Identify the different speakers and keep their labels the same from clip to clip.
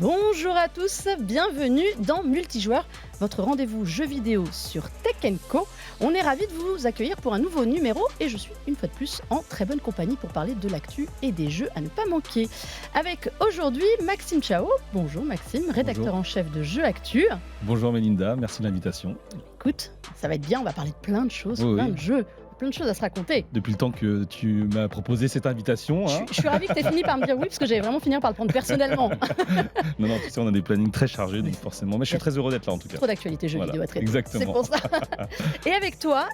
Speaker 1: Bonjour à tous, bienvenue dans Multijoueur, votre rendez-vous jeux vidéo sur Tech & Co. On est ravis de vous accueillir pour un nouveau numéro et je suis une fois de plus en très bonne compagnie pour parler de l'actu et des jeux à ne pas manquer. Avec aujourd'hui Maxime Chao. Bonjour Maxime, rédacteur en chef de Jeux Actu.
Speaker 2: Bonjour Mélinda, merci de l'invitation.
Speaker 1: Écoute, ça va être bien, on va parler de plein de choses, de jeux. Plein de choses à se raconter.
Speaker 2: Depuis le temps que tu m'as proposé cette invitation.
Speaker 1: Je suis ravie que tu aies fini par me dire oui, parce que j'allais vraiment finir par le prendre personnellement.
Speaker 2: non, tu sais, on a des plannings très chargés, donc forcément. Mais je suis très heureux d'être là en tout cas.
Speaker 1: Trop d'actualité jeux vidéo à traiter.
Speaker 2: Exactement.
Speaker 1: C'est pour ça. Et avec toi,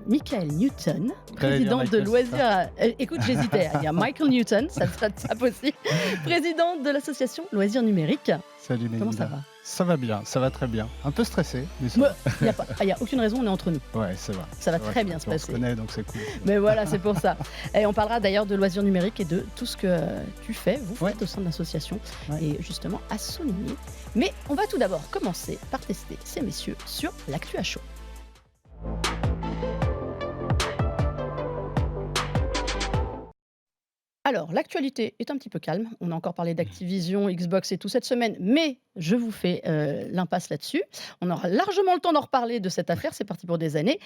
Speaker 1: Michael Newton, président de Loisirs. Écoute, j'hésitais à dire Michael Newton, ça possible. Président de l'association Loisirs Numériques.
Speaker 3: Salut Mélinda.
Speaker 1: Comment ça va ?
Speaker 3: Ça va bien, ça va très bien. Un peu stressé, mais ça va.
Speaker 1: Il n'y a aucune raison, on est entre nous.
Speaker 3: Ouais, ça va.
Speaker 1: Ça va très bien se passer.
Speaker 3: On se connaît, donc c'est cool.
Speaker 1: Mais voilà, c'est pour ça. Et on parlera d'ailleurs de Loisirs Numériques et de tout ce que tu fais, vous faites au sein de l'association, et justement à souligner. Mais on va tout d'abord commencer par tester ces messieurs sur l'actu à chaud. Alors, l'actualité est un petit peu calme. On a encore parlé d'Activision, Xbox et tout cette semaine, mais je vous fais l'impasse là-dessus. On aura largement le temps d'en reparler de cette affaire, c'est parti pour des années.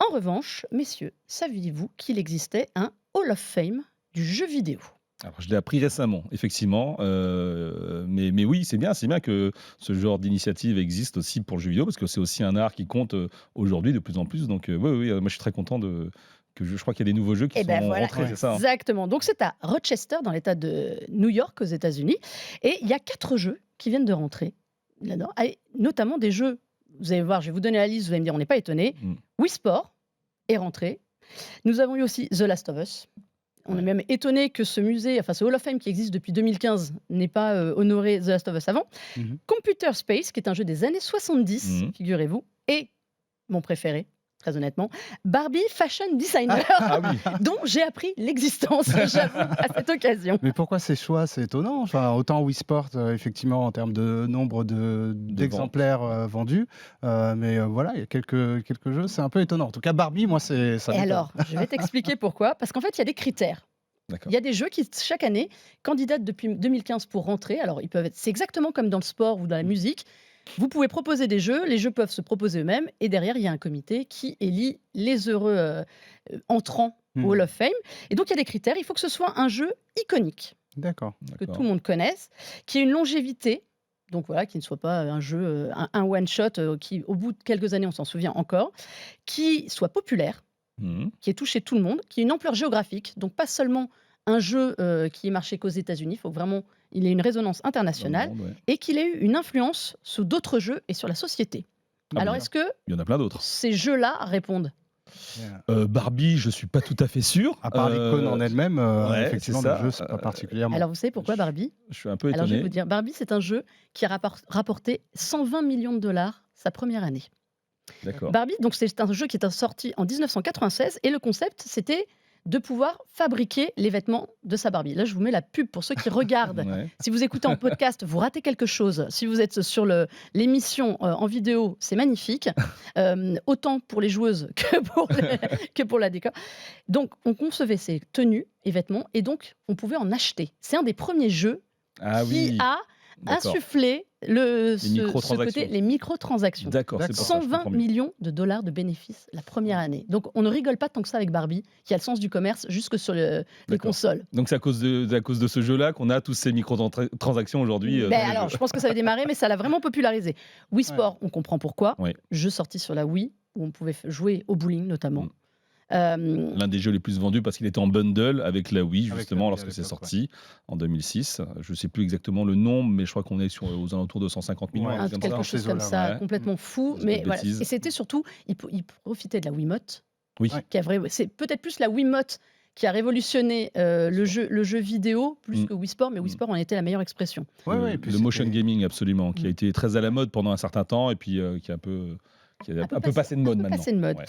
Speaker 1: En revanche, messieurs, saviez-vous qu'il existait un Hall of Fame du jeu vidéo ?
Speaker 2: Alors, je l'ai appris récemment, effectivement, mais oui, c'est bien que ce genre d'initiative existe aussi pour le jeu vidéo, parce que c'est aussi un art qui compte aujourd'hui de plus en plus. Donc oui, moi je suis très content que je crois qu'il y a des nouveaux jeux qui sont rentrés, c'est ça.
Speaker 1: Exactement. Donc c'est à Rochester, dans l'État de New York, aux États-Unis, et il y a 4 jeux qui viennent de rentrer là-dedans, et notamment des jeux. Vous allez voir, je vais vous donner la liste, vous allez me dire, on n'est pas étonné. Wii Sport est rentré. Nous avons eu aussi The Last of Us. On est même étonné que ce musée, enfin ce Hall of Fame qui existe depuis 2015, n'ait pas honoré The Last of Us avant. Computer Space, qui est un jeu des années 70, figurez-vous, et mon préféré, très honnêtement, Barbie Fashion Designer, dont j'ai appris l'existence, j'avoue, à cette occasion.
Speaker 3: Mais pourquoi ces choix ? C'est étonnant. Enfin, autant Wii Sport, effectivement, en termes de nombre d'exemplaires vendus, mais voilà, il y a quelques jeux, c'est un peu étonnant. En tout cas, Barbie, moi, ça m'étonne.
Speaker 1: Et alors, je vais t'expliquer pourquoi. Parce qu'en fait, il y a des critères. Il y a des jeux qui, chaque année, candidatent depuis 2015 pour rentrer. Alors, c'est exactement comme dans le sport ou dans la musique. Vous pouvez proposer des jeux, les jeux peuvent se proposer eux-mêmes, et derrière, il y a un comité qui élit les heureux entrants au Hall of Fame. Et donc, il y a des critères. Il faut que ce soit un jeu iconique, que tout le monde connaisse, qui ait une longévité, donc voilà, qui ne soit pas un jeu, un one-shot, qui, au bout de quelques années, on s'en souvient encore, qui soit populaire, qui ait touché tout le monde, qui ait une ampleur géographique, donc pas seulement un jeu qui est marché qu'aux États-Unis, il faut vraiment il ait une résonance internationale et qu'il ait eu une influence sur d'autres jeux et sur la société. Alors, est-ce que
Speaker 2: il y en a plein d'autres.
Speaker 1: Ces jeux-là répondent ?
Speaker 2: Barbie, je suis pas tout à fait sûr.
Speaker 3: À part l'icône en elle-même, effectivement, le jeu, c'est pas particulièrement.
Speaker 1: Alors, vous savez pourquoi Barbie ?
Speaker 2: Je suis un peu étonné.
Speaker 1: Alors, je vais vous dire, Barbie, c'est un jeu qui a rapporté 120 millions de dollars sa première année.
Speaker 2: D'accord.
Speaker 1: Barbie, donc c'est un jeu qui est sorti en 1996 et le concept, c'était de pouvoir fabriquer les vêtements de sa Barbie. Là, je vous mets la pub pour ceux qui regardent. Si vous écoutez en podcast, vous ratez quelque chose. Si vous êtes sur l'émission en vidéo, c'est magnifique. Autant pour les joueuses que pour la décor. Donc, on concevait ces tenues et vêtements et donc, on pouvait en acheter. C'est un des premiers jeux qui a insufflé les microtransactions.
Speaker 2: D'accord, c'est pour
Speaker 1: 120 millions de dollars de bénéfices la première année. Donc on ne rigole pas tant que ça avec Barbie, qui a le sens du commerce jusque sur les consoles.
Speaker 2: Donc c'est à cause de ce jeu-là qu'on a tous ces microtransactions aujourd'hui.
Speaker 1: Alors je pense que ça avait démarré, mais ça l'a vraiment popularisé. Wii Sport, on comprend pourquoi. Jeu sorti sur la Wii, où on pouvait jouer au bowling notamment.
Speaker 2: L'un des jeux les plus vendus parce qu'il était en bundle avec la Wii, justement, lorsque c'est sorti en 2006. Je ne sais plus exactement le nombre, mais je crois qu'on est aux alentours de 150 millions.
Speaker 1: Quelque chose comme ça, complètement fou. Mais voilà. Et c'était surtout, il profitait de la Wiimote. C'est peut-être plus la Wiimote qui a révolutionné le jeu vidéo plus que Wii Sport, mais Wii Sport en était la meilleure expression.
Speaker 2: Le motion gaming, absolument, qui a été très à la mode pendant un certain temps et puis qui a un peu passé de mode maintenant.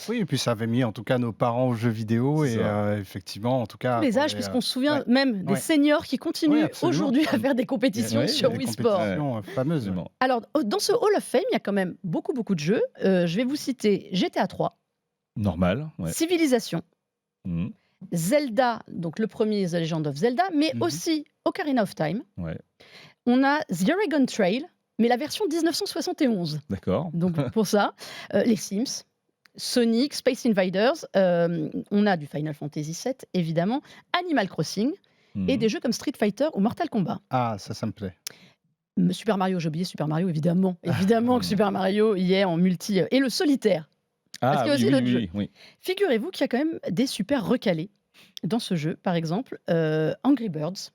Speaker 3: Oui, et puis ça avait mis en tout cas nos parents aux jeux vidéo et effectivement, en tout que
Speaker 1: tous les âges, puisqu'on se souvient même des seniors qui continuent aujourd'hui à faire des compétitions sur Wii Sport.
Speaker 3: Fameuses.
Speaker 1: Alors, dans ce Hall of Fame, il y a quand même beaucoup de jeux. Je vais vous citer GTA 3.
Speaker 2: Normal.
Speaker 1: Civilization. Zelda, donc le premier The Legend of Zelda, mais aussi Ocarina of Time.
Speaker 2: Ouais,
Speaker 1: On a The Oregon Trail, mais la version 1971.
Speaker 2: d'accord.
Speaker 1: Donc pour ça, les Sims, Sonic, Space Invaders, on a du Final Fantasy VII, évidemment, Animal Crossing et
Speaker 2: Mhm.
Speaker 1: des jeux comme Street Fighter ou Mortal Kombat.
Speaker 3: Ah, ça me plaît.
Speaker 1: Super Mario, j'ai oublié Super Mario, évidemment. Évidemment que
Speaker 2: Mhm.
Speaker 1: Super Mario y est en multi. Et le solitaire. Parce
Speaker 2: Ah
Speaker 1: qu'il y a
Speaker 2: oui,
Speaker 1: aussi
Speaker 2: oui,
Speaker 1: d'autres
Speaker 2: oui,
Speaker 1: jeux.
Speaker 2: oui, oui.
Speaker 1: Figurez-vous qu'il y a quand même des super recalés dans ce jeu. Par exemple, Angry Birds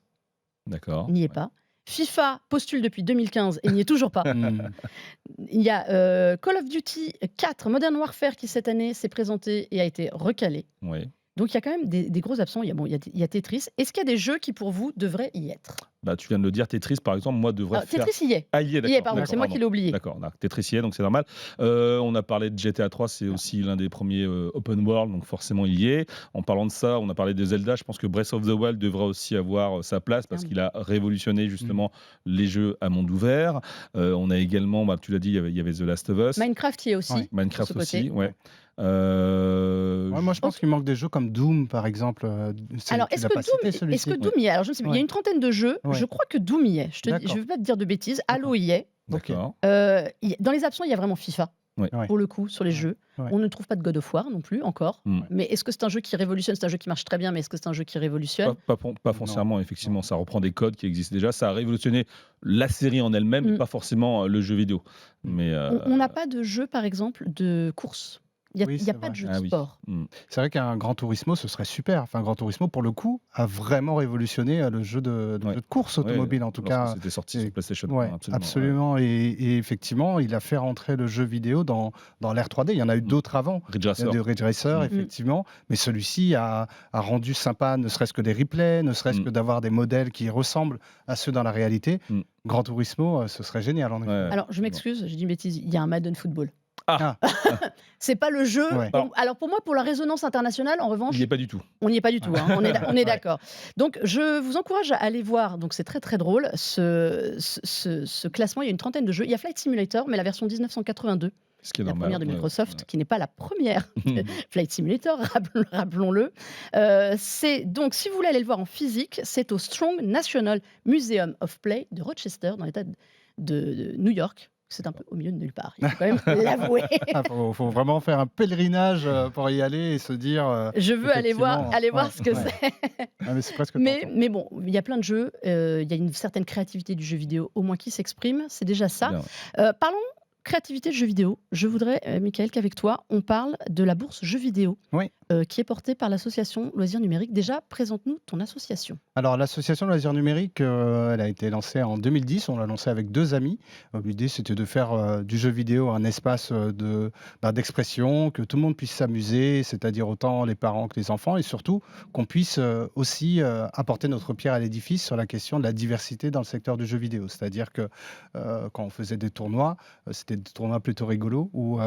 Speaker 2: D'accord.
Speaker 1: n'y est
Speaker 2: Ouais.
Speaker 1: pas. FIFA postule depuis 2015 et n'y est toujours pas.
Speaker 3: Hmm.
Speaker 1: Il y a Call of Duty 4 Modern Warfare qui cette année s'est présenté et a été recalé.
Speaker 2: Ouais.
Speaker 1: Donc il y a quand même des gros absents. Il y a Tetris. Est-ce qu'il y a des jeux qui pour vous devraient y être?
Speaker 2: Bah, tu viens de le dire, Tetris, par exemple, moi, devrait
Speaker 1: Alors,
Speaker 2: faire.
Speaker 1: Tetris y est.
Speaker 2: Ah, il y est,
Speaker 1: Y est,
Speaker 2: d'accord.
Speaker 1: pardon,
Speaker 2: D'accord,
Speaker 1: c'est moi qui
Speaker 2: pardon.
Speaker 1: l'ai oublié.
Speaker 2: D'accord, Tetris y est, donc c'est normal. On a parlé de GTA 3, c'est aussi l'un des premiers open world, donc forcément il y est. En parlant de ça, on a parlé de Zelda. Je pense que Breath of the Wild devrait aussi avoir sa place parce qu'il a révolutionné justement les jeux à monde ouvert. On a également, bah, tu l'as dit, il y avait The Last of Us.
Speaker 1: Minecraft y est aussi.
Speaker 3: Ouais.
Speaker 2: Minecraft
Speaker 1: de ce côté.
Speaker 2: aussi, ouais.
Speaker 3: Ouais, moi, je pense qu'il manque des jeux comme Doom, par exemple.
Speaker 1: Alors,
Speaker 3: Tu
Speaker 1: est-ce
Speaker 3: l'as
Speaker 1: que
Speaker 3: pas cité,
Speaker 1: Doom, est-ce
Speaker 3: celui-ci.
Speaker 1: que Doom y est? Alors, je ne sais pas. Il y a
Speaker 3: Ouais.
Speaker 1: une trentaine de jeux.
Speaker 3: Ouais.
Speaker 1: Je crois que Doom y est. Je ne
Speaker 3: D'accord.
Speaker 1: vais pas te dire de bêtises. Halo
Speaker 3: D'accord.
Speaker 1: y est.
Speaker 2: D'accord.
Speaker 1: Dans les absents, il y a vraiment FIFA.
Speaker 2: Ouais.
Speaker 3: Ouais.
Speaker 1: Pour le coup, sur les
Speaker 3: Ouais.
Speaker 1: jeux.
Speaker 3: Ouais.
Speaker 1: On ne trouve pas de God of War non plus, encore.
Speaker 2: Mm.
Speaker 1: Mais est-ce que c'est un jeu qui révolutionne? C'est un jeu qui marche très bien, mais est-ce que c'est un jeu qui révolutionne?
Speaker 2: Pas foncièrement, effectivement.
Speaker 3: Non.
Speaker 2: Ça reprend des codes qui existent déjà. Ça a révolutionné la série en elle-même, mais pas forcément le jeu vidéo. Mais,
Speaker 1: On n'a pas de jeu, par exemple, de course. Il
Speaker 3: Oui,
Speaker 1: n'y a
Speaker 3: c'est
Speaker 1: pas de
Speaker 3: vrai.
Speaker 1: jeu de
Speaker 2: Ah oui.
Speaker 1: sport.
Speaker 3: C'est vrai qu'un Gran Turismo, ce serait super. Enfin, Gran Turismo, pour le coup, a vraiment révolutionné le jeu de course automobile, en tout
Speaker 2: lorsque
Speaker 3: cas.
Speaker 2: c'était sorti
Speaker 3: Et-
Speaker 2: sur PlayStation.
Speaker 3: Ouais,
Speaker 2: Absolument.
Speaker 3: absolument. Et effectivement, il a fait rentrer le jeu vidéo dans l'ère 3D. Il y en a eu d'autres avant.
Speaker 2: Ridge
Speaker 3: Il y a
Speaker 2: Racer.
Speaker 3: de Ridge Racer, effectivement. Mais celui-ci a rendu sympa, ne serait-ce que des replays, ne serait-ce que d'avoir des modèles qui ressemblent à ceux dans la réalité. Gran Turismo, ce serait génial, en effet.
Speaker 2: Ouais.
Speaker 1: Alors, je m'excuse, j'ai dit une bêtise. Il y a un Madden Football.
Speaker 2: Ah,
Speaker 1: C'est pas le jeu.
Speaker 3: Ouais.
Speaker 1: Alors pour moi, pour la résonance internationale, en revanche,
Speaker 2: il n'y est pas du tout.
Speaker 1: on n'y est pas du tout. Hein. On est d'accord. Donc je vous encourage à aller voir. Donc c'est très très drôle ce classement. Il y a une trentaine de jeux. Il y a Flight Simulator, mais la version 1982,
Speaker 2: Ce qui est
Speaker 1: la
Speaker 2: normal.
Speaker 1: première de Microsoft, qui n'est pas la première
Speaker 2: Ouais.
Speaker 1: Flight Simulator, rappelons-le. C'est donc, si vous voulez aller le voir en physique, c'est au Strong National Museum of Play de Rochester, dans l'État de New York. C'est un peu au milieu de nulle part, il faut quand même l'avouer.
Speaker 3: Faut vraiment faire un pèlerinage pour y aller et se dire.
Speaker 1: Je veux aller voir ce que c'est.
Speaker 3: Ah, mais c'est presque tentant.
Speaker 1: Mais bon, il y a plein de jeux, il y a une certaine créativité du jeu vidéo, au moins qui s'exprime, c'est déjà ça.
Speaker 2: Bien, ouais.
Speaker 1: Parlons créativité de jeux vidéo. Je voudrais, Michael, qu'avec toi, on parle de la bourse jeux vidéo,
Speaker 3: Oui.
Speaker 1: qui est portée par l'association Loisirs Numériques. Déjà, présente-nous ton association.
Speaker 3: Alors, l'association Loisirs Numériques, elle a été lancée en 2010. On l'a lancée avec 2 amis. L'idée, c'était de faire du jeu vidéo un espace d'expression, que tout le monde puisse s'amuser, c'est-à-dire autant les parents que les enfants, et surtout qu'on puisse aussi apporter notre pierre à l'édifice sur la question de la diversité dans le secteur du jeu vidéo. C'est-à-dire que quand on faisait des tournois, c'était des tournois plutôt rigolos où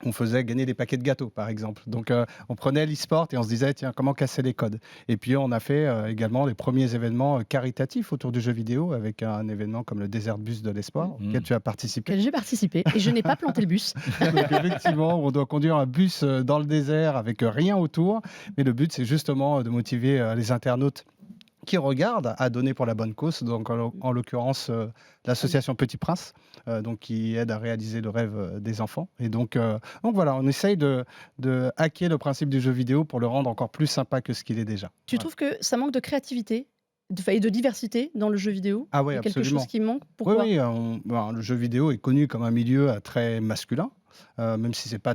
Speaker 3: on faisait gagner des paquets de gâteaux, par exemple. Donc, on prenait l'e-sport et on se disait, tiens, comment casser les codes? Et puis, on a fait également les premiers événements caritatifs autour du jeu vidéo, avec un événement comme le Desert Bus de l'Espoir, auquel tu as participé.
Speaker 1: J'ai participé et je n'ai pas planté le bus.
Speaker 3: Donc, effectivement, on doit conduire un bus dans le désert avec rien autour. Mais le but, c'est justement de motiver les internautes qui regardent à donner pour la bonne cause, donc en l'occurrence l'association Petit Prince, donc qui aide à réaliser le rêve des enfants. Et donc voilà, on essaye de hacker le principe du jeu vidéo pour le rendre encore plus sympa que ce qu'il est déjà.
Speaker 1: Tu trouves que ça manque de créativité et de diversité dans le jeu vidéo?
Speaker 3: Ah oui,
Speaker 1: Il y a quelque
Speaker 3: absolument.
Speaker 1: chose qui manque? Pourquoi?
Speaker 3: Oui, le jeu vidéo est connu comme un milieu très masculin, même si c'est pas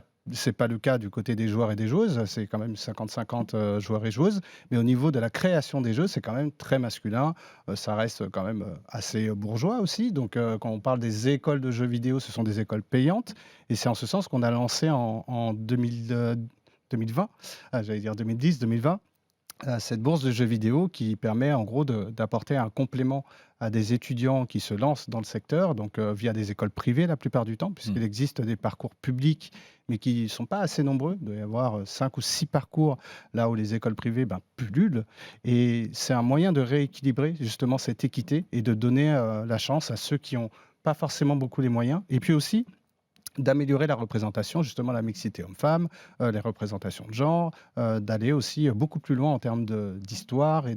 Speaker 3: le cas du côté des joueurs et des joueuses, c'est quand même 50-50 joueurs et joueuses, mais au niveau de la création des jeux, c'est quand même très masculin, ça reste quand même assez bourgeois aussi, donc quand on parle des écoles de jeux vidéo, ce sont des écoles payantes, et c'est en ce sens qu'on a lancé en 2020, j'allais dire 2010, 2020, cette bourse de jeux vidéo qui permet en gros d'apporter un complément à des étudiants qui se lancent dans le secteur, donc via des écoles privées la plupart du temps, puisqu'il existe des parcours publics, mais qui ne sont pas assez nombreux. Il doit y avoir 5 ou 6 parcours là où les écoles privées pullulent. Et c'est un moyen de rééquilibrer justement cette équité et de donner la chance à ceux qui n'ont pas forcément beaucoup les moyens. Et puis aussi, d'améliorer la représentation, justement la mixité homme-femme, les représentations de genre, d'aller aussi beaucoup plus loin en termes d'histoire et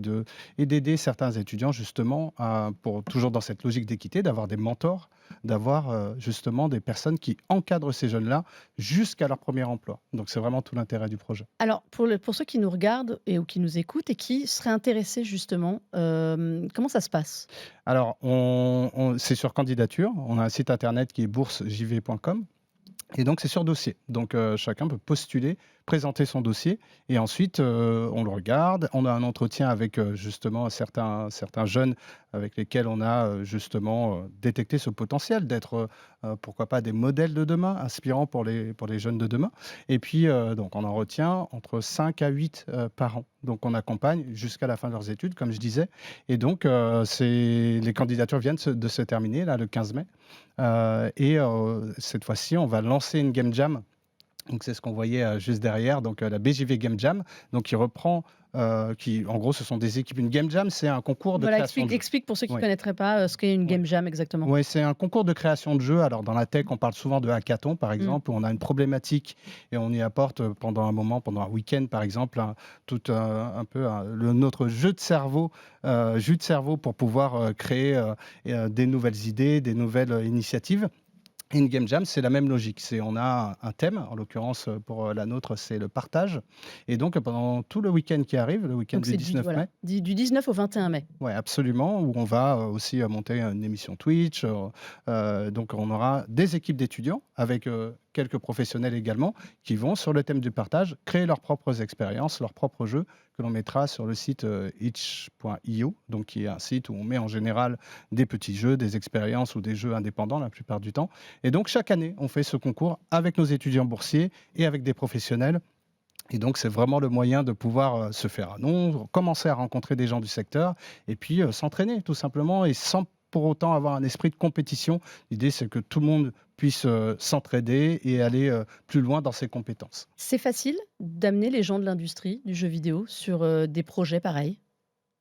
Speaker 3: d'aider certains étudiants justement pour toujours dans cette logique d'équité, d'avoir des mentors, d'avoir justement des personnes qui encadrent ces jeunes-là jusqu'à leur premier emploi. Donc c'est vraiment tout l'intérêt du projet.
Speaker 1: Alors, pour ceux qui nous regardent ou qui nous écoutent et qui seraient intéressés justement, comment ça se passe?
Speaker 3: Alors, c'est sur candidature. On a un site internet qui est boursejv.com. Et donc, c'est sur dossier. Donc, chacun peut postuler, présenter son dossier. Et ensuite, on le regarde. On a un entretien avec justement certains jeunes avec lesquels on a justement détecté ce potentiel d'être, pourquoi pas, des modèles de demain, inspirants pour les jeunes de demain. Et puis, donc, on en retient entre 5 à 8 par an. Donc, on accompagne jusqu'à la fin de leurs études, comme je disais. Et donc, les candidatures viennent de se terminer, là, le 15 mai. Cette fois-ci, on va lancer une game jam. Donc c'est ce qu'on voyait juste derrière, donc la BJV Game Jam, donc qui reprend, en gros, ce sont des équipes. Une game jam, c'est un concours de
Speaker 1: Voilà,
Speaker 3: création de jeux.
Speaker 1: explique pour ceux qui ne
Speaker 3: Oui.
Speaker 1: connaîtraient pas ce qu'est une
Speaker 3: Ouais.
Speaker 1: game jam exactement.
Speaker 3: Oui, c'est un concours de création de jeux. Alors, dans la tech, on parle souvent de hackathon, par exemple, où on a une problématique et on y apporte pendant un moment, pendant un week-end, par exemple, notre jus de cerveau pour pouvoir créer des nouvelles idées, des nouvelles initiatives. Et une game jam, c'est la même logique. On a un thème, en l'occurrence pour la nôtre, c'est le partage. Et donc, pendant tout le week-end qui arrive, le week-end
Speaker 1: Donc
Speaker 3: du
Speaker 1: c'est
Speaker 3: 19 mai,
Speaker 1: du 19 au 21 mai.
Speaker 3: ouais, absolument, où on va aussi monter une émission Twitch. Donc, on aura des équipes d'étudiants avec quelques professionnels également qui vont, sur le thème du partage, créer leurs propres expériences, leurs propres jeux que l'on mettra sur le site itch.io, donc qui est un site où on met en général des petits jeux, des expériences ou des jeux indépendants la plupart du temps. Et donc, chaque année, on fait ce concours avec nos étudiants boursiers et avec des professionnels. Et donc, c'est vraiment le moyen de pouvoir se faire un nom, commencer à rencontrer des gens du secteur et puis s'entraîner tout simplement et sans pour autant avoir un esprit de compétition. L'idée, c'est que tout le monde puisse s'entraider et aller plus loin dans ses compétences.
Speaker 1: C'est facile d'amener les gens de l'industrie du jeu vidéo sur des projets pareils?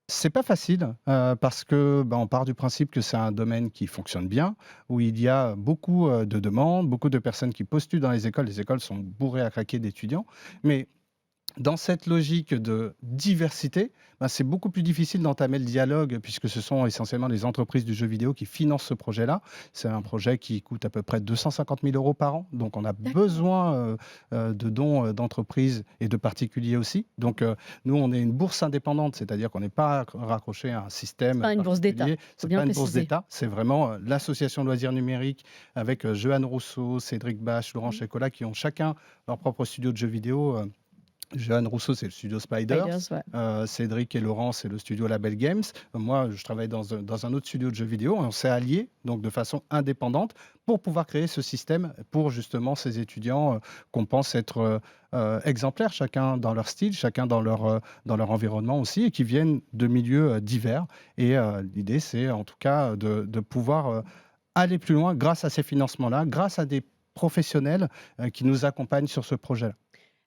Speaker 3: C'est pas facile parce que on part du principe que c'est un domaine qui fonctionne bien, où il y a beaucoup de demandes, beaucoup de personnes qui postulent dans les écoles. Les écoles sont bourrées à craquer d'étudiants, mais dans cette logique de diversité, c'est beaucoup plus difficile d'entamer le dialogue puisque ce sont essentiellement les entreprises du jeu vidéo qui financent ce projet-là. C'est un projet qui coûte à peu près 250 000 € par an. Donc, on a besoin de dons d'entreprises et de particuliers aussi. Donc, nous, on est une bourse indépendante, c'est-à-dire qu'on n'est pas raccroché à un système
Speaker 1: Pas une bourse d'État,
Speaker 3: particulier.
Speaker 1: faut
Speaker 3: C'est
Speaker 1: bien
Speaker 3: pas une bourse
Speaker 1: préciser.
Speaker 3: d'État, c'est vraiment l'association Loisirs Numériques avec Johan Rousseau, Cédric Bache, Laurent Checola qui ont chacun leur propre studio de jeux vidéo. Johan Rousseau, c'est le studio Spiders.
Speaker 1: Ouais.
Speaker 3: Cédric et Laurent, c'est le studio Label Games. Moi, je travaille dans un autre studio de jeux vidéo. Et on s'est alliés donc de façon indépendante pour pouvoir créer ce système pour justement ces étudiants qu'on pense être exemplaires, chacun dans leur style, chacun dans leur environnement aussi, et qui viennent de milieux divers. Et l'idée, c'est en tout cas de pouvoir aller plus loin grâce à ces financements-là, grâce à des professionnels qui nous accompagnent sur ce projet-là.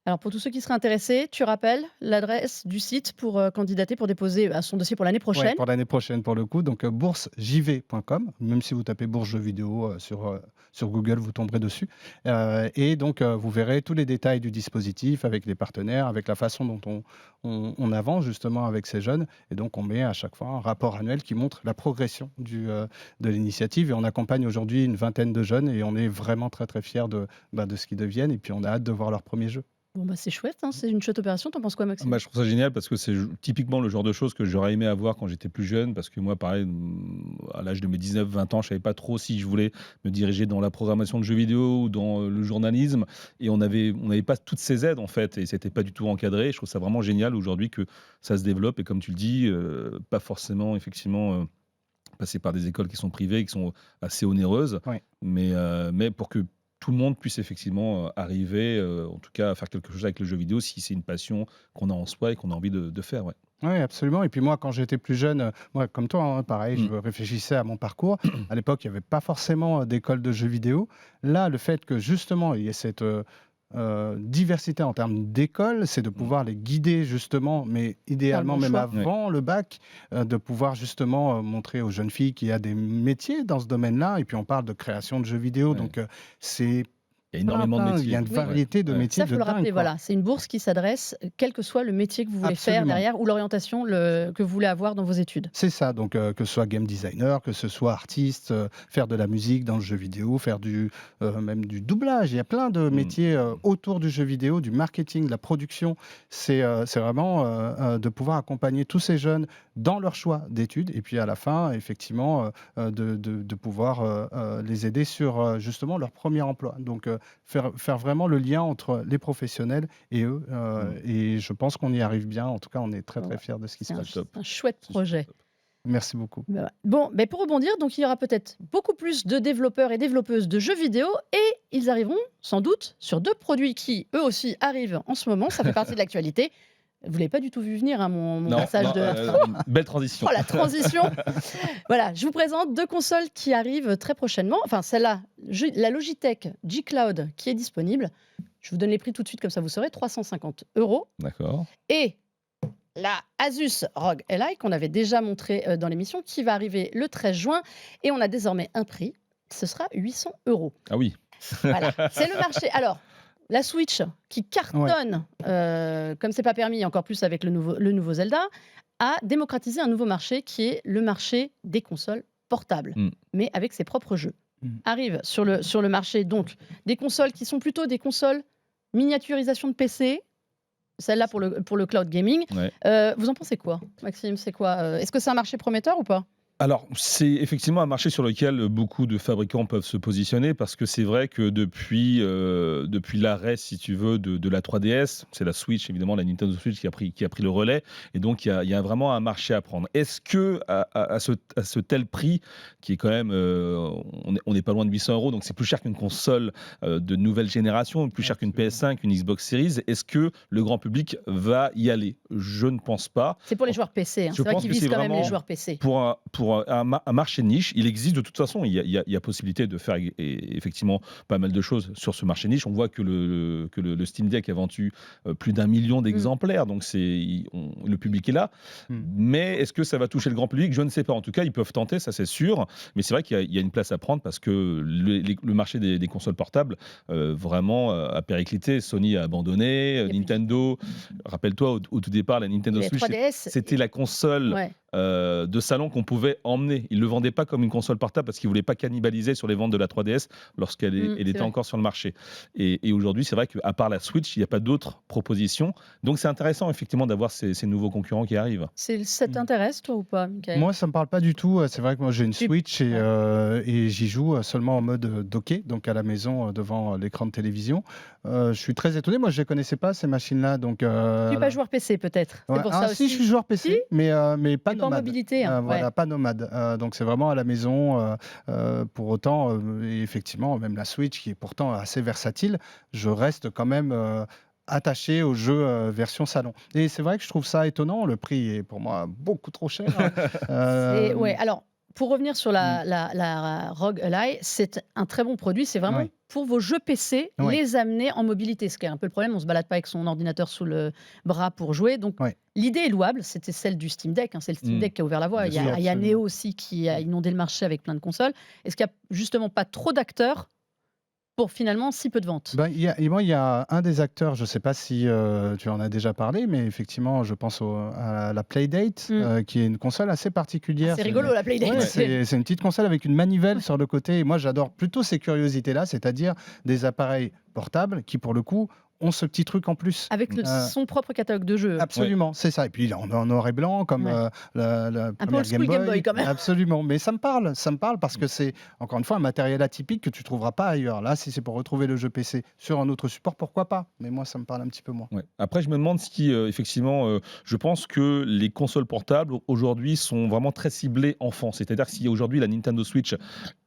Speaker 1: Alors pour tous ceux qui seraient intéressés, tu rappelles l'adresse du site pour candidater, pour déposer son dossier pour l'année
Speaker 3: Ouais,
Speaker 1: prochaine?
Speaker 3: pour l'année prochaine, pour le coup. Donc, boursejv.com. Même si vous tapez bourse jeux vidéo sur Google, vous tomberez dessus. Et donc, vous verrez tous les détails du dispositif avec les partenaires, avec la façon dont on avance justement avec ces jeunes. Et donc, on met à chaque fois un rapport annuel qui montre la progression de l'initiative. Et on accompagne aujourd'hui une vingtaine de jeunes et on est vraiment très, très fiers de ce qu'ils deviennent. Et puis, on a hâte de voir leur premier jeu.
Speaker 1: Bon, bah, c'est chouette, hein, c'est une chouette opération. T'en penses quoi, Maxime?
Speaker 2: Je trouve ça génial parce que c'est typiquement le genre de choses que j'aurais aimé avoir quand j'étais plus jeune. Parce que moi, pareil, à l'âge de mes 19-20 ans, je savais pas trop si je voulais me diriger dans la programmation de jeux vidéo ou dans le journalisme. Et on n'avait pas toutes ces aides, en fait. Et c'était pas du tout encadré. Je trouve ça vraiment génial aujourd'hui que ça se développe. Et comme tu le dis, pas forcément, effectivement, passer par des écoles qui sont privées, qui sont assez onéreuses.
Speaker 3: Ouais.
Speaker 2: Mais pour que tout le monde puisse effectivement arriver, en tout cas, à faire quelque chose avec le jeu vidéo si c'est une passion qu'on a en soi et qu'on a envie de faire. Ouais.
Speaker 3: Oui, absolument. Et puis moi, quand j'étais plus jeune, moi, comme toi, hein, pareil, je réfléchissais à mon parcours. À l'époque, il n'y avait pas forcément d'école de jeux vidéo. Là, le fait que justement, il y ait cette diversité en termes d'école, c'est de pouvoir les guider justement, mais idéalement même avant le bac, de pouvoir justement montrer aux jeunes filles qu'il y a des métiers dans ce domaine-là. Et puis on parle de création de jeux vidéo, donc c'est
Speaker 2: Il y a énormément de
Speaker 3: Il y a
Speaker 2: métiers.
Speaker 3: une variété de métiers
Speaker 1: Ça, il faut
Speaker 3: de
Speaker 1: le rappeler,
Speaker 3: dingue, quoi.
Speaker 1: voilà. C'est une bourse qui s'adresse, quel que soit le métier que vous voulez faire
Speaker 3: Absolument.
Speaker 1: derrière ou l'orientation que vous voulez avoir dans vos études.
Speaker 3: C'est ça, donc que ce soit game designer, que ce soit artiste, faire de la musique dans le jeu vidéo, faire même du doublage. Il y a plein de métiers autour du jeu vidéo, du marketing, de la production. C'est vraiment de pouvoir accompagner tous ces jeunes dans leur choix d'études et puis à la fin, effectivement, de pouvoir les aider sur justement leur premier emploi. Donc faire vraiment le lien entre les professionnels et eux. Et je pense qu'on y arrive bien. En tout cas, on est très très fiers de ce qui se
Speaker 1: C'est
Speaker 3: passe.
Speaker 1: un chouette projet.
Speaker 3: Merci beaucoup.
Speaker 1: Bah ouais. Bon, mais pour rebondir, donc il y aura peut-être beaucoup plus de développeurs et développeuses de jeux vidéo et ils arriveront sans doute sur 2 produits qui, eux aussi, arrivent en ce moment. Ça fait partie de l'actualité. Vous l'avez pas du tout vu venir, hein, mon passage de...
Speaker 2: Belle transition.
Speaker 1: Oh, la transition. Voilà, je vous présente 2 consoles qui arrivent très prochainement. Enfin, celle-là, la Logitech G Cloud qui est disponible. Je vous donne les prix tout de suite, comme ça vous saurez. 350 €.
Speaker 2: D'accord.
Speaker 1: Et la Asus ROG Ally, qu'on avait déjà montré dans l'émission, qui va arriver le 13 juin. Et on a désormais un prix. Ce sera 800 €.
Speaker 2: Ah oui.
Speaker 1: Voilà, c'est le marché. Alors, la Switch qui cartonne, comme c'est pas permis, encore plus avec le nouveau Zelda, a démocratisé un nouveau marché qui est le marché des consoles portables, mais avec ses propres jeux. Arrive sur le marché donc des consoles qui sont plutôt des consoles miniaturisation de PC. Celle-là pour le cloud gaming.
Speaker 2: Ouais.
Speaker 1: Vous en pensez quoi, Maxime? C'est quoi Est-ce que c'est un marché prometteur ou pas?
Speaker 2: Alors, c'est effectivement un marché sur lequel beaucoup de fabricants peuvent se positionner parce que c'est vrai que depuis l'arrêt, si tu veux, de la 3DS, c'est la Switch, évidemment, la Nintendo Switch qui a pris le relais. Et donc, il y a vraiment un marché à prendre. Est-ce que à ce tel prix, qui est quand même, on n'est pas loin de 800 €, donc c'est plus cher qu'une console de nouvelle génération, plus cher qu'une PS5, une Xbox Series, est-ce que le grand public va y aller? Je ne pense pas.
Speaker 1: C'est pour les joueurs PC. C'est vrai qu'ils visent quand même les joueurs PC.
Speaker 2: Pour un marché de niche, il existe de toute façon. Il y a possibilité de faire effectivement pas mal de choses sur ce marché niche. On voit que le Steam Deck a vendu plus d'1 million d'exemplaires, donc le public est là. Mais est-ce que ça va toucher le grand public? Je ne sais pas. En tout cas, ils peuvent tenter, ça c'est sûr. Mais c'est vrai qu'il y a une place à prendre parce que le marché des consoles portables vraiment a périclité. Sony a abandonné. Nintendo, rappelle-toi au tout départ, la Nintendo Switch, c'était la console de salon qu'on pouvait emmener. Ils ne le vendaient pas comme une console portable parce qu'ils ne voulaient pas cannibaliser sur les ventes de la 3DS lorsqu'elle était encore sur le marché. Et aujourd'hui, c'est vrai qu'à part la Switch, il n'y a pas d'autres propositions. Donc c'est intéressant effectivement d'avoir ces nouveaux concurrents qui arrivent.
Speaker 1: Ça t'intéresse toi ou pas, Michael?
Speaker 3: Moi, ça ne me parle pas du tout. C'est vrai que moi j'ai une Switch et j'y joue seulement en mode docké, donc à la maison devant l'écran de télévision. Je suis très étonné. Moi, je ne les connaissais pas ces machines-là. Donc,
Speaker 1: tu n'es pas joueur PC peut-être. C'est pour ça aussi.
Speaker 3: Si, je suis joueur PC, mais pas nomade.
Speaker 1: Pas en mobilité.
Speaker 3: Voilà, pas nomade. Donc c'est vraiment à la maison. Pour autant, et effectivement, même la Switch, qui est pourtant assez versatile, je reste quand même attaché au jeu version salon. Et c'est vrai que je trouve ça étonnant. Le prix est pour moi beaucoup trop cher.
Speaker 1: Alors, pour revenir sur la ROG Ally, c'est un très bon produit. C'est vraiment pour vos jeux PC, les amener en mobilité. Ce qui est un peu le problème, on ne se balade pas avec son ordinateur sous le bras pour jouer. Donc, l'idée est louable. C'était celle du Steam Deck. C'est le Steam Deck qui a ouvert la voie. Il y a Neo aussi qui a inondé le marché avec plein de consoles. Est-ce qu'il n'y a justement pas trop d'acteurs pour finalement si peu de ventes?
Speaker 3: Il y a un des acteurs, je ne sais pas si tu en as déjà parlé, mais effectivement, je pense à la Playdate, qui est une console assez particulière.
Speaker 1: C'est rigolo, la Playdate.
Speaker 3: C'est une petite console avec une manivelle sur le côté. Et moi, j'adore plutôt ces curiosités-là, c'est-à-dire des appareils portables qui, pour le coup, ont ce petit truc en plus.
Speaker 1: Avec son propre catalogue de jeux.
Speaker 3: Absolument, c'est ça. Et puis en noir et blanc, comme la première Game Boy.
Speaker 1: Quand même.
Speaker 3: Absolument, mais ça me parle parce que c'est, encore une fois, un matériel atypique que tu ne trouveras pas ailleurs. Là, si c'est pour retrouver le jeu PC sur un autre support, pourquoi pas? Mais moi, ça me parle un petit peu moins.
Speaker 2: Après, je me demande si, effectivement, je pense que les consoles portables, aujourd'hui, sont vraiment très ciblées enfants. C'est-à-dire que si aujourd'hui, la Nintendo Switch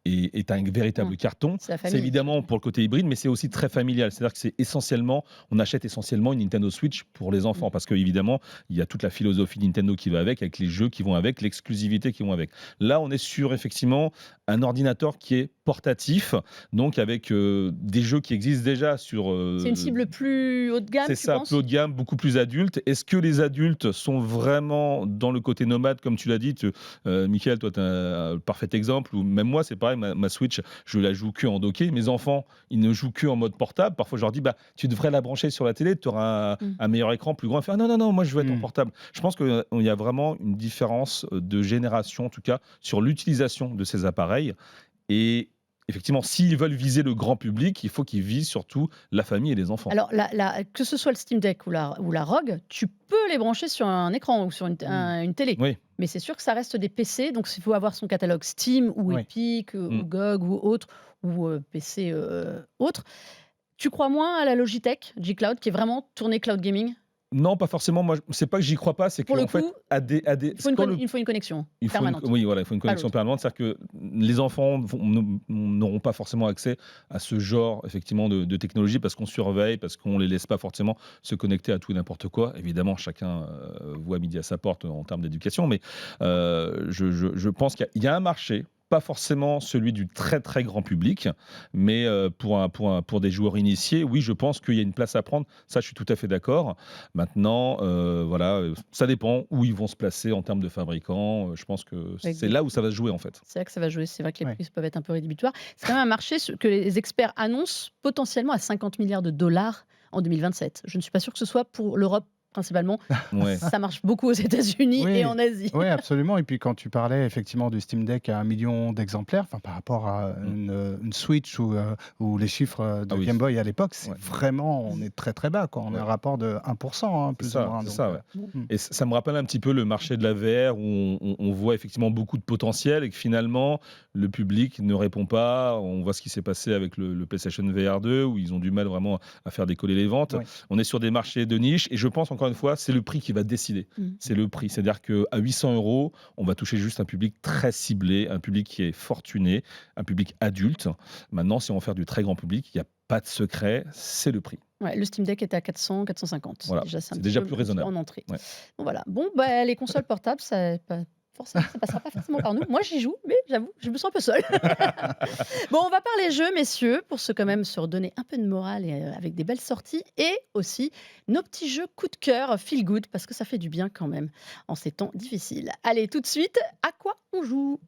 Speaker 2: est un véritable carton, c'est évidemment pour le côté hybride, mais c'est aussi très familial. C'est-à-dire que on achète essentiellement une Nintendo Switch pour les enfants, parce qu'évidemment, il y a toute la philosophie Nintendo qui va avec les jeux qui vont avec, l'exclusivité qui vont avec. Là, on est sur, effectivement, un ordinateur qui est portatif, donc avec des jeux qui existent déjà sur...
Speaker 1: c'est une cible plus haut de gamme,
Speaker 2: c'est ça, plus haut de gamme, beaucoup plus adulte. Est-ce que les adultes sont vraiment dans le côté nomade, comme tu l'as dit Michael, toi, tu as un parfait exemple, ou même moi, c'est pareil. pareil, ma Switch, je la joue que en docké. Mes enfants, ils ne jouent que en mode portable. Parfois, je leur dis, tu devrais la brancher sur la télé, tu auras un meilleur écran plus grand. Ils font, ah, non, moi, je veux être en portable. Je pense qu'il y a vraiment une différence de génération, en tout cas, sur l'utilisation de ces appareils. Et effectivement, s'ils veulent viser le grand public, il faut qu'ils visent surtout la famille et les enfants.
Speaker 1: Alors, que ce soit le Steam Deck ou la ROG, tu peux les brancher sur un écran ou sur une télé.
Speaker 2: Oui.
Speaker 1: Mais c'est sûr que ça reste des PC, donc il faut avoir son catalogue Steam ou Epic ou GOG ou autre, ou PC autre. Tu crois moins à la Logitech G-Cloud, qui est vraiment tournée cloud gaming?
Speaker 2: Non, pas forcément. Moi, c'est pas que j'y crois pas, c'est
Speaker 1: Pour le
Speaker 2: qu'en fait,
Speaker 1: coup,
Speaker 2: il
Speaker 1: il faut une connexion permanente.
Speaker 2: Oui, voilà, il faut une
Speaker 1: Pas
Speaker 2: connexion
Speaker 1: l'autre.
Speaker 2: permanente. C'est-à-dire que les enfants n'auront pas forcément accès à ce genre, effectivement, de technologie parce qu'on surveille, parce qu'on les laisse pas forcément se connecter à tout et n'importe quoi. Évidemment, chacun voit midi à sa porte en termes d'éducation, mais je pense qu'il y a un marché. Pas forcément celui du très très grand public, mais pour des joueurs initiés, oui, je pense qu'il y a une place à prendre. Ça, je suis tout à fait d'accord. Maintenant, voilà, ça dépend où ils vont se placer en termes de fabricants. Je pense que c'est là où ça va se jouer en fait.
Speaker 1: C'est là que ça va jouer. C'est vrai que les prix peuvent être un peu rédhibitoires. C'est quand même un marché que les experts annoncent potentiellement à 50 milliards de dollars en 2027. Je ne suis pas sûr que ce soit pour l'Europe principalement. Ça marche beaucoup aux États-Unis et en Asie.
Speaker 3: Oui, absolument. Et puis quand tu parlais effectivement du Steam Deck à 1 million d'exemplaires, par rapport à une Switch ou les chiffres de Game Boy à l'époque, c'est vraiment, on est très très bas. On a un rapport de 1%, plus ou moins.
Speaker 2: C'est ça, Et ça me rappelle un petit peu le marché de la VR où on voit effectivement beaucoup de potentiel et que finalement le public ne répond pas. On voit ce qui s'est passé avec le PlayStation VR 2 où ils ont du mal vraiment à faire décoller les ventes. On est sur des marchés de niche et je pense encore une fois, c'est le prix qui va décider. C'est le prix. C'est-à-dire qu'à 800 €, on va toucher juste un public très ciblé, un public qui est fortuné, un public adulte. Maintenant, si on veut faire du très grand public, il n'y a pas de secret, c'est le prix.
Speaker 1: Le Steam Deck est à 400, 450.
Speaker 2: Voilà. C'est déjà plus raisonnable.
Speaker 1: En entrée. Bon, voilà. Bon, les consoles portables, ça passera pas forcément par nous. Moi, j'y joue, mais j'avoue, je me sens un peu seule. Bon, on va parler jeux, messieurs, pour quand même se redonner un peu de morale et avec des belles sorties. Et aussi nos petits jeux coup de cœur, feel good, parce que ça fait du bien quand même en ces temps difficiles. Allez, tout de suite, à quoi on joue ?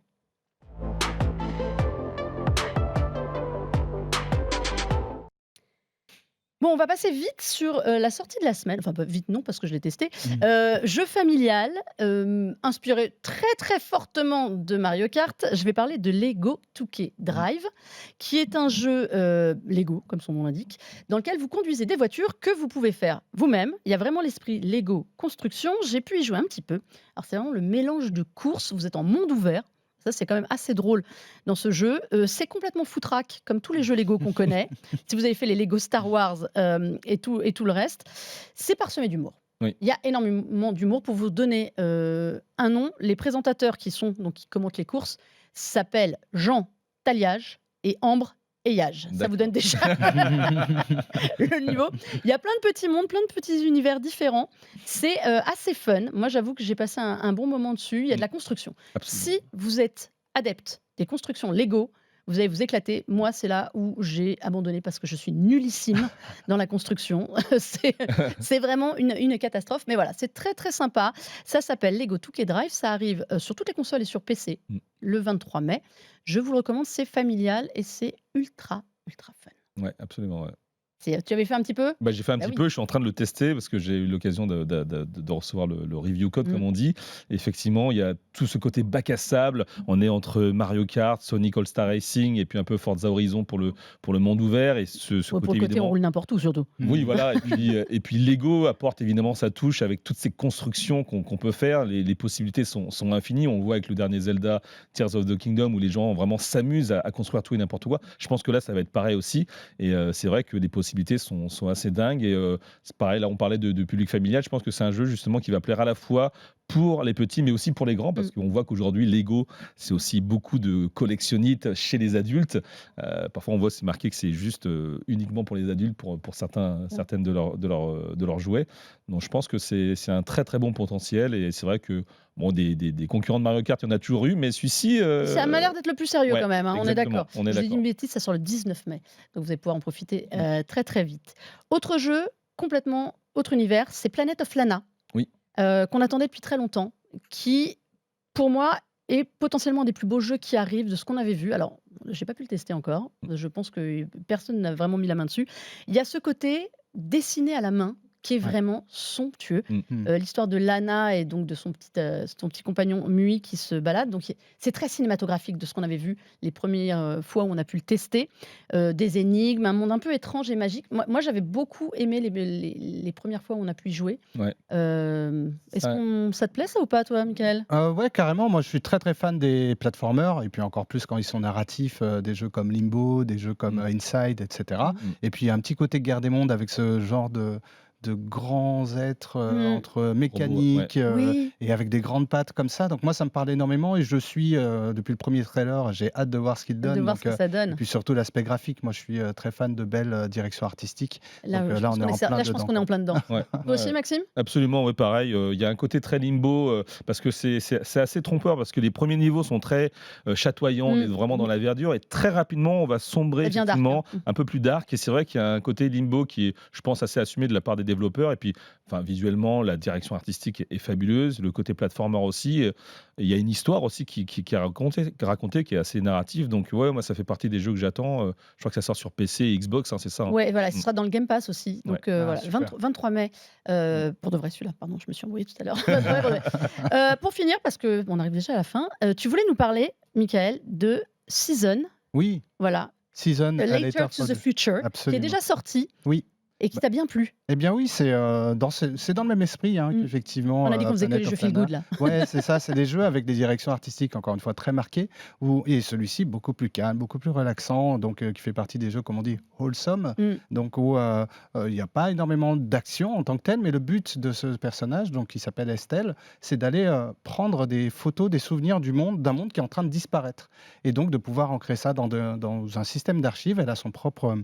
Speaker 1: Bon, on va passer vite sur la sortie de la semaine. Enfin, pas vite non, parce que je l'ai testé. Jeu familial, inspiré très très fortement de Mario Kart. Je vais parler de Lego 2K Drive, qui est un jeu Lego, comme son nom l'indique, dans lequel vous conduisez des voitures que vous pouvez faire vous-même. Il y a vraiment l'esprit Lego construction. J'ai pu y jouer un petit peu. Alors, c'est vraiment le mélange de courses. Vous êtes en monde ouvert. Ça, c'est quand même assez drôle dans ce jeu. C'est complètement foutraque, comme tous les jeux Lego qu'on connaît. Si vous avez fait les Lego Star Wars et tout le reste, c'est parsemé d'humour. Il y a énormément d'humour. Pour vous donner un nom, les présentateurs qui commentent les courses s'appellent Jean Taliage et Ambre Eyage. Ça vous donne déjà le niveau. Il y a plein de petits mondes, plein de petits univers différents. C'est assez fun. Moi, j'avoue que j'ai passé un bon moment dessus. Il y a de la construction.
Speaker 2: Absolument.
Speaker 1: Si vous êtes adepte des constructions Lego, vous allez vous éclater. Moi, c'est là où j'ai abandonné parce que je suis nullissime dans la construction. C'est vraiment une catastrophe. Mais voilà, c'est très très sympa. Ça s'appelle Lego 2K Drive. Ça arrive sur toutes les consoles et sur PC le 23 mai. Je vous le recommande, c'est familial et c'est ultra fun.
Speaker 2: Ouais, absolument. Ouais.
Speaker 1: Tu avais fait un petit peu ?
Speaker 2: J'ai fait un petit peu, je suis en train de le tester parce que j'ai eu l'occasion de recevoir le review code, comme on dit. Effectivement, il y a tout ce côté bac à sable. On est entre Mario Kart, Sonic All-Star Racing et puis un peu Forza Horizon pour le monde ouvert. Et ce
Speaker 1: pour
Speaker 2: côté,
Speaker 1: le côté, on roule n'importe où surtout.
Speaker 2: Oui, voilà. Et puis Lego apporte évidemment sa touche avec toutes ces constructions qu'on peut faire. Les possibilités sont infinies. On voit avec le dernier Zelda, Tears of the Kingdom, où les gens vraiment s'amusent à construire tout et n'importe quoi. Je pense que là, ça va être pareil aussi. Et c'est vrai que les possibilités sont assez dingues. Et c'est pareil, là, on parlait de public familial. Je pense que c'est un jeu justement qui va plaire à la fois pour les petits, mais aussi pour les grands, parce qu'on voit qu'aujourd'hui, Lego, c'est aussi beaucoup de collectionnites chez les adultes. Parfois, on voit c'est marqué que c'est juste uniquement pour les adultes, pour certaines de leurs jouets. Donc, je pense que c'est un très, très bon potentiel. Et c'est vrai que des concurrents de Mario Kart, il y en a toujours eu, mais celui-ci...
Speaker 1: Ça m'a l'air d'être le plus sérieux quand même, hein, on est d'accord.
Speaker 2: Je
Speaker 1: dis une bêtise, ça sort le 19 mai. Donc, vous allez pouvoir en profiter très, très vite. Autre jeu, complètement autre univers, c'est Planet of Lana. Qu'on attendait depuis très longtemps, qui, pour moi, et potentiellement des plus beaux jeux qui arrivent de ce qu'on avait vu. Alors, j'ai pas pu le tester encore. Je pense que personne n'a vraiment mis la main dessus. Il y a ce côté dessiné à la main qui est vraiment somptueux. L'histoire de Lana et donc de son petit compagnon Mui qui se balade. Donc c'est très cinématographique de ce qu'on avait vu les premières fois où on a pu le tester. Des énigmes, un monde un peu étrange et magique. Moi j'avais beaucoup aimé les premières fois où on a pu y jouer.
Speaker 2: Ouais.
Speaker 1: Ça te plaît ça ou pas, toi, Michael?
Speaker 3: Ouais, carrément. Moi, je suis très très fan des platformers, et puis encore plus quand ils sont narratifs, des jeux comme Limbo, des jeux comme Inside, etc. Et puis il y a un petit côté guerre des mondes avec ce genre de grands êtres entre mécaniques et avec des grandes pattes comme ça. Donc moi, ça me parle énormément, et je suis, depuis le premier trailer, j'ai hâte de voir ce qu'il donne.
Speaker 1: De voir ce que ça donne.
Speaker 3: Et puis surtout l'aspect graphique. Moi, je suis très fan de belles directions artistiques.
Speaker 1: Là,
Speaker 3: Donc,
Speaker 1: je
Speaker 3: là,
Speaker 1: pense
Speaker 3: on est
Speaker 1: qu'on
Speaker 3: en
Speaker 1: est
Speaker 3: plein
Speaker 1: là, je pense qu'on est en plein dedans.
Speaker 2: Ouais.
Speaker 1: Toi aussi, Maxime?
Speaker 2: Absolument, oui, pareil. Il y a un côté très Limbo, parce que c'est assez trompeur, parce que les premiers niveaux sont très chatoyants, on est vraiment dans la verdure, et très rapidement, on va sombrer
Speaker 1: Ça devient dark,
Speaker 2: effectivement un peu plus dark. Et c'est vrai qu'il y a un côté Limbo qui est, je pense, assez assumé de la part des développeurs. Et puis, visuellement, la direction artistique est fabuleuse, le côté platformer aussi. Il y a une histoire aussi qui est racontée, qui est assez narrative. Donc, ouais, moi, ça fait partie des jeux que j'attends. Je crois que ça sort sur PC et Xbox, c'est ça.
Speaker 1: Ouais, voilà, ce sera dans le Game Pass aussi. Donc, voilà,
Speaker 3: super.
Speaker 1: 23 mai, pour de vrai celui-là, pardon, je me suis embrouillée tout à l'heure. Pour finir, parce qu'on arrive déjà à la fin, tu voulais nous parler, Michael, de Season.
Speaker 3: Oui,
Speaker 1: Voilà,
Speaker 3: Season, A
Speaker 1: Later to the Future, qui est
Speaker 3: Absolument.
Speaker 1: déjà sorti
Speaker 3: Oui.
Speaker 1: et qui t'a bien plu.
Speaker 3: Eh bien oui, c'est dans le même esprit, qu'effectivement.
Speaker 1: On a dit qu'on faisait que les
Speaker 3: Planet
Speaker 1: jeux
Speaker 3: of
Speaker 1: feel
Speaker 3: Lana.
Speaker 1: good là.
Speaker 3: Ouais, c'est ça, c'est des jeux avec des directions artistiques, encore une fois, très marquées. Et celui-ci, beaucoup plus calme, beaucoup plus relaxant, donc qui fait partie des jeux, comme on dit, wholesome. Donc où il n'y a pas énormément d'action en tant que tel, mais le but de ce personnage, donc qui s'appelle Estelle, c'est d'aller prendre des photos, des souvenirs d'un monde qui est en train de disparaître. Et donc de pouvoir ancrer ça dans un système d'archives. Elle a son propre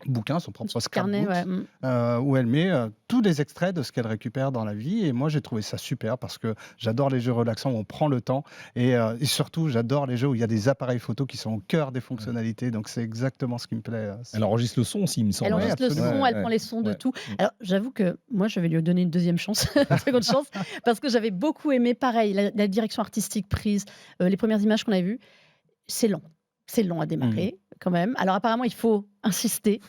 Speaker 3: bouquin, son propre
Speaker 1: Carnet,
Speaker 3: scrapbook, où elle met tous les extraits de ce qu'elle récupère dans la vie. Et moi, j'ai trouvé ça super parce que j'adore les jeux relaxants où on prend le temps. Et surtout, j'adore les jeux où il y a des appareils photo qui sont au cœur des fonctionnalités. Donc, c'est exactement ce qui me plaît.
Speaker 2: Elle enregistre le son aussi, il me semble.
Speaker 1: Elle enregistre le son, elle prend les sons de tout. Alors, j'avoue que moi, je vais lui donner une deuxième chance, une seconde chance, parce que j'avais beaucoup aimé, pareil, la direction artistique prise, les premières images qu'on avait vues. C'est lent. C'est long à démarrer, quand même. Alors, apparemment, il faut insister.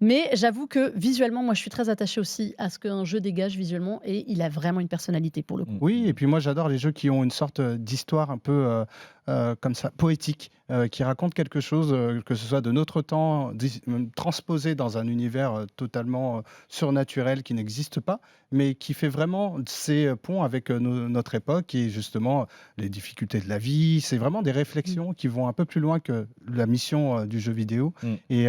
Speaker 1: Mais j'avoue que visuellement, moi, je suis très attachée aussi à ce qu'un jeu dégage visuellement, et il a vraiment une personnalité pour le coup.
Speaker 3: Oui, et puis moi, j'adore les jeux qui ont une sorte d'histoire un peu comme ça, poétique, qui raconte quelque chose, que ce soit de notre temps, transposé dans un univers totalement surnaturel qui n'existe pas, mais qui fait vraiment ces ponts avec notre époque et justement les difficultés de la vie. C'est vraiment des réflexions qui vont un peu plus loin que la mission du jeu vidéo. Et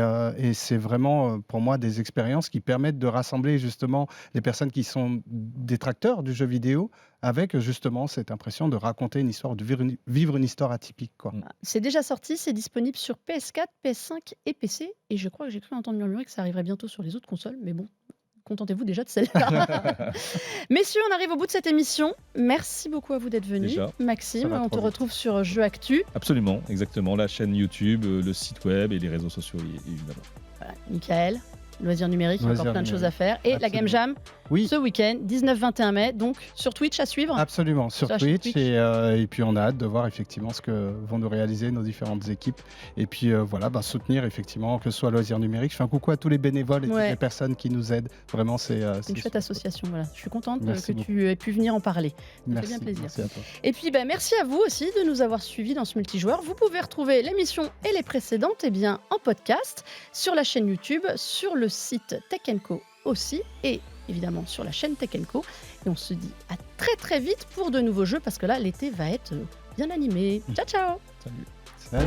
Speaker 3: c'est vraiment pour moi des expériences qui permettent de rassembler justement les personnes qui sont détracteurs du jeu vidéo avec justement cette impression de raconter une histoire, de vivre une histoire atypique, quoi.
Speaker 1: C'est déjà sorti, c'est disponible sur PS4, PS5 et PC. Et je crois que j'ai cru entendre murmurer que ça arriverait bientôt sur les autres consoles. Mais bon, contentez-vous déjà de celle-là. Messieurs, on arrive au bout de cette émission. Merci beaucoup à vous d'être venus.
Speaker 2: Déjà.
Speaker 1: Maxime, on te retrouve sur Jeux Actu.
Speaker 2: Absolument, exactement. La chaîne YouTube, le site web et les réseaux sociaux, évidemment.
Speaker 1: Voilà. Michael, Loisirs numériques, il y a encore plein de choses à faire. Et la Game Jam, ce week-end, 19-21 mai, donc sur Twitch à suivre.
Speaker 3: Absolument, sur Twitch. Et puis on a hâte de voir effectivement ce que vont nous réaliser nos différentes équipes. Et puis voilà, soutenir effectivement, que ce soit Loisirs numériques. Je fais un coucou à tous les bénévoles et toutes les personnes qui nous aident. Vraiment, c'est
Speaker 1: une chouette association. Voilà. Je suis contente
Speaker 3: merci
Speaker 1: que
Speaker 3: beaucoup.
Speaker 1: tu aies pu venir en parler. Ça
Speaker 3: Merci,
Speaker 1: fait bien plaisir.
Speaker 3: merci à toi.
Speaker 1: Et puis merci à vous aussi de nous avoir suivis dans ce multijoueur. Vous pouvez retrouver l'émission et les précédentes en podcast sur la chaîne YouTube, sur le site Tech & Co aussi, et évidemment sur la chaîne Tech & Co. Et on se dit à très très vite pour de nouveaux jeux, parce que là l'été va être bien animé. Ciao ciao.
Speaker 3: Salut.